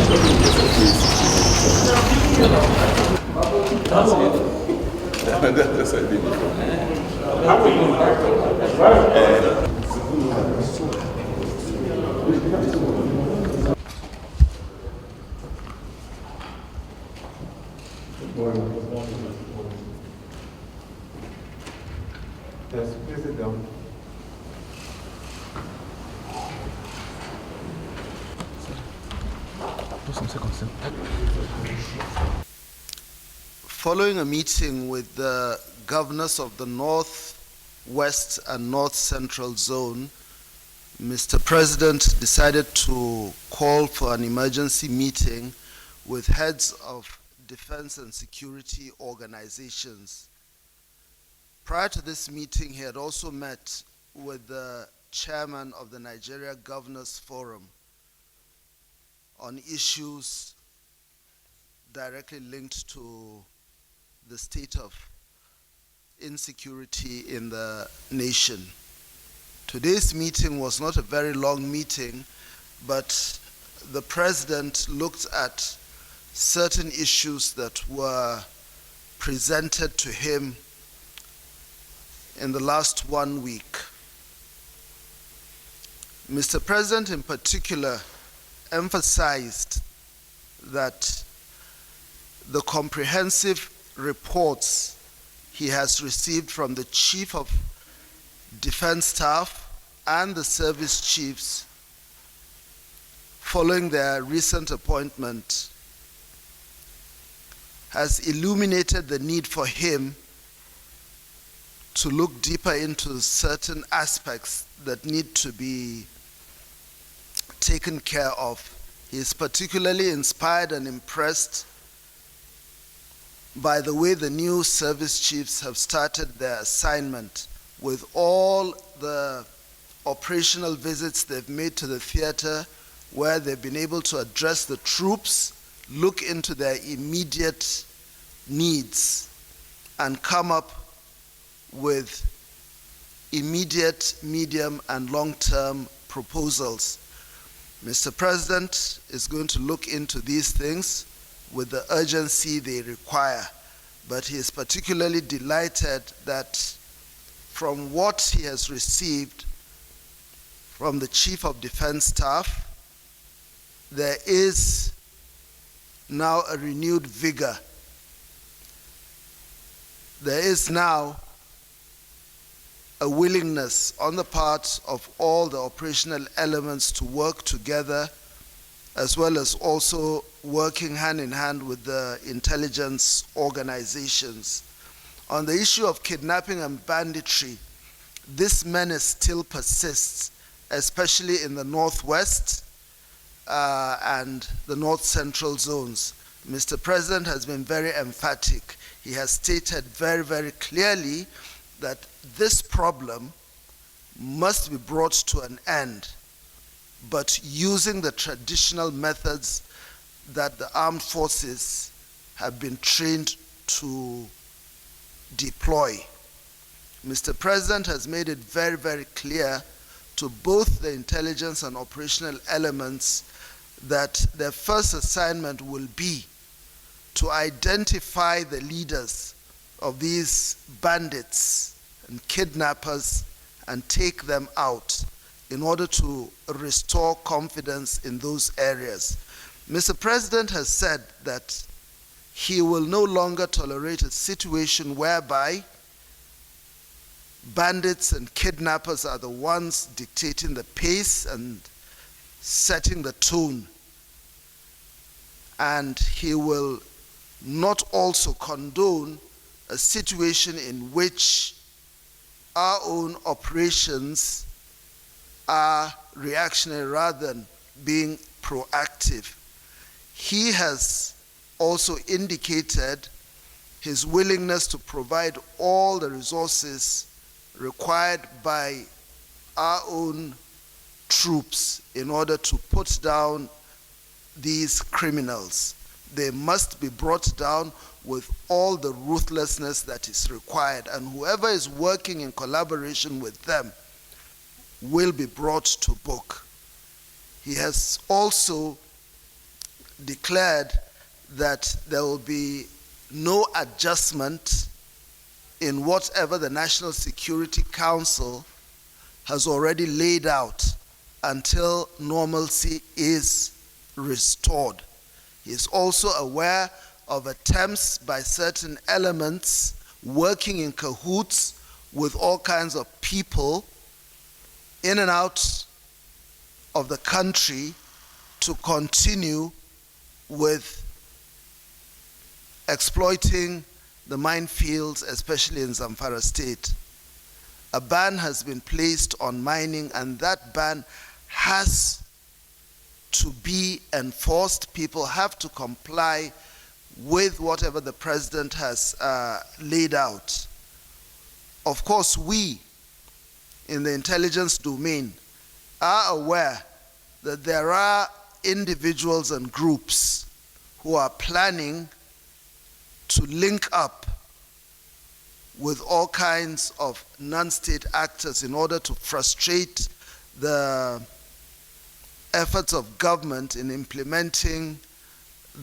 That's I did before. Yes, please sit down. Following a meeting with the governors of the North, West, and North Central Zone, Mr. President decided to call for an emergency meeting with heads of defense and security organizations. Prior to this meeting, he had also met with the chairman of the Nigeria Governors Forum on issues directly linked to the state of insecurity in the nation. Today's meeting was not a very long meeting, but the president looked at certain issues that were presented to him in the last 1 week. Mr. President in particular emphasized that the comprehensive reports he has received from the Chief of Defense Staff and the service chiefs following their recent appointment has illuminated the need for him to look deeper into certain aspects that need to be taken care of. He is particularly inspired and impressed by the way the new service chiefs have started their assignment, with all the operational visits they've made to the theater, where they've been able to address the troops, look into their immediate needs, and come up with immediate, medium, and long-term proposals. Mr. President is going to look into these things with the urgency they require, but he is particularly delighted that from what he has received from the Chief of Defense Staff, there is now a renewed vigor. There is now a willingness on the part of all the operational elements to work together, as well as also working hand in hand with the intelligence organizations. On the issue of kidnapping and banditry, this menace still persists, especially in the Northwest and the North Central zones. Mr. President has been very emphatic. He has stated very, very clearly that this problem must be brought to an end, but using the traditional methods that the armed forces have been trained to deploy. Mr. President has made it very, very clear to both the intelligence and operational elements that their first assignment will be to identify the leaders of these bandits and kidnappers and take them out in order to restore confidence in those areas. Mr. President has said that he will no longer tolerate a situation whereby bandits and kidnappers are the ones dictating the pace and setting the tone. And he will not also condone a situation in which our own operations are reactionary rather than being proactive. He has also indicated his willingness to provide all the resources required by our own troops in order to put down these criminals. They must be brought down with all the ruthlessness that is required, and whoever is working in collaboration with them will be brought to book. He has also declared that there will be no adjustment in whatever the National Security Council has already laid out until normalcy is restored. He is also aware of attempts by certain elements working in cahoots with all kinds of people in and out of the country to continue with exploiting the minefields, especially in Zamfara State. A ban has been placed on mining, and that ban has to be enforced. People have to comply with whatever the president has laid out. Of course, we in the intelligence domain are aware that there are individuals and groups who are planning to link up with all kinds of non-state actors in order to frustrate the efforts of government in implementing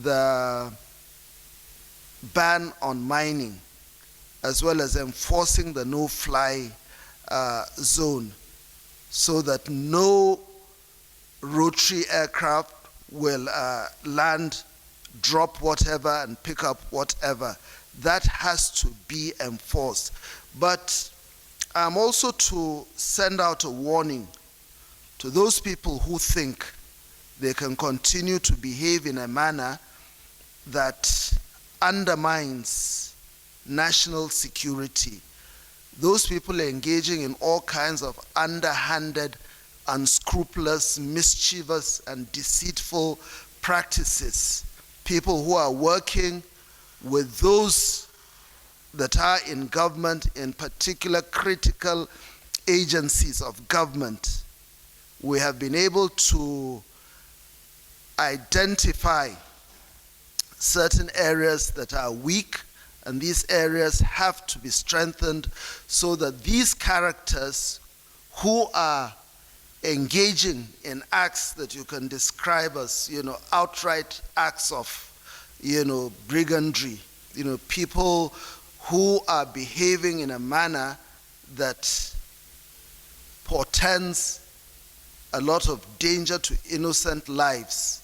the ban on mining, as well as enforcing the no-fly zone, so that no rotary aircraft will land, drop whatever, and pick up whatever. That has to be enforced. But I'm also to send out a warning to those people who think they can continue to behave in a manner that undermines national security. Those people are engaging in all kinds of underhanded, unscrupulous, mischievous, and deceitful practices. People who are working with those that are in government, in particular critical agencies of government. We have been able to identify certain areas that are weak, and these areas have to be strengthened so that these characters who are engaging in acts that you can describe as, outright acts of, brigandry, people who are behaving in a manner that portends a lot of danger to innocent lives,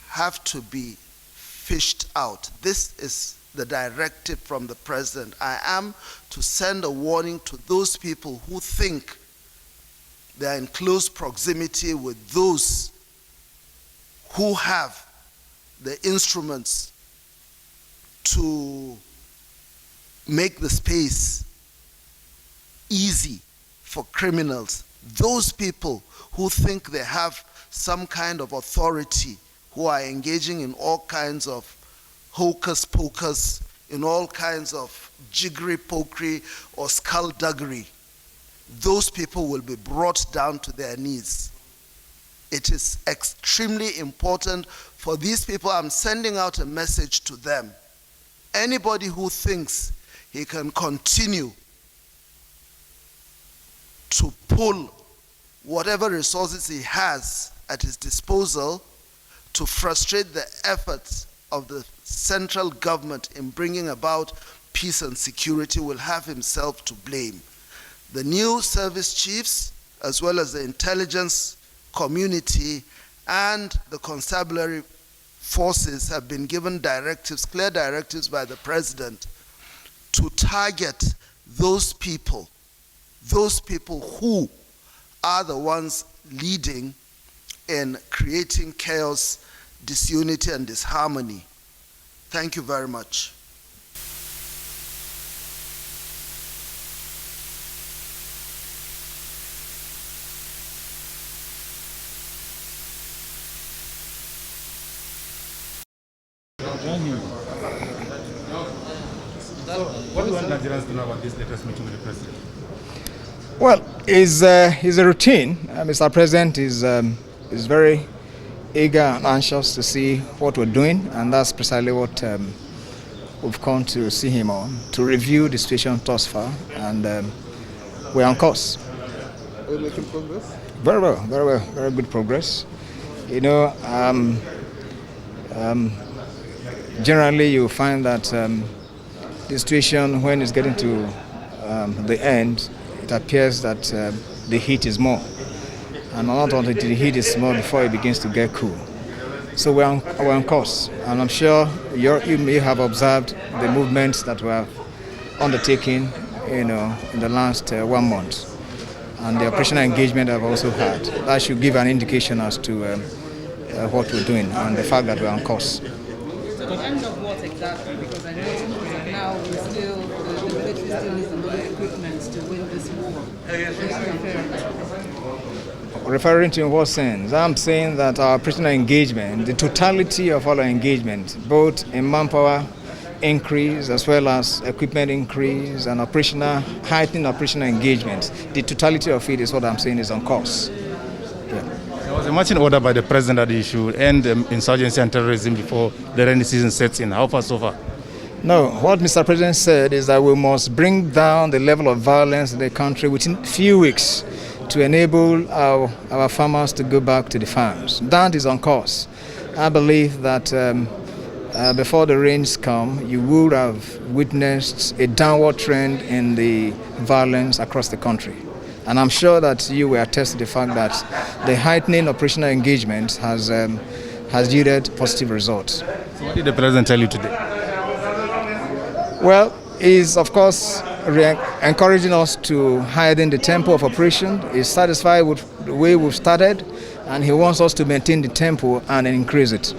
have to be fished out. This is the directive from the president. I am to send a warning to those people who think they are in close proximity with those who have the instruments to make the space easy for criminals. Those people who think they have some kind of authority, who are engaging in all kinds of hocus pocus, in all kinds of jiggery pokery or skullduggery, those people will be brought down to their knees. It is extremely important for these people. I'm sending out a message to them. Anybody who thinks he can continue to pull whatever resources he has at his disposal to frustrate the efforts of the central government in bringing about peace and security will have himself to blame. The new service chiefs, as well as the intelligence community and the constabulary forces, have been given directives, clear directives by the president, to target those people who are the ones leading in creating chaos, disunity, and disharmony. Thank you very much. What do Nigerians know about this latest meeting with the president? Well, it's a routine. Mr. President is very eager and anxious to see what we're doing, and that's precisely what we've come to see him on, to review the situation thus far, and we're on course. Are you making progress? Very well, very good progress. You know, generally you find that the situation, when it's getting to the end, it appears that the heat is more. And not only the heat is more before it begins to get cool. So we're on course. And I'm sure you may have observed the movements that were undertaken, in the last 1 month. And the operational engagement I've also had. That should give an indication as to what we're doing and the fact that we're on course. So the end of what exactly? Because I know now the military still needs the equipment to win this war. Referring to in what sense? I'm saying that our operational engagement, the totality of all our engagement, both in manpower increase as well as equipment increase and heightening operational engagement, the totality of it is what I'm saying is on course. Yeah. There was a marching order by the president that he should end insurgency and terrorism before the rainy season sets in. How far so far? No, what Mr. President said is that we must bring down the level of violence in the country within a few weeks to enable our farmers to go back to the farms. That is on course. I believe that before the rains come, you would have witnessed a downward trend in the violence across the country. And I'm sure that you will attest to the fact that the heightening operational engagement has yielded positive results. So what did the president tell you today? Well, he's of course encouraging us to heighten the tempo of operation. He's satisfied with the way we've started, and he wants us to maintain the tempo and increase it.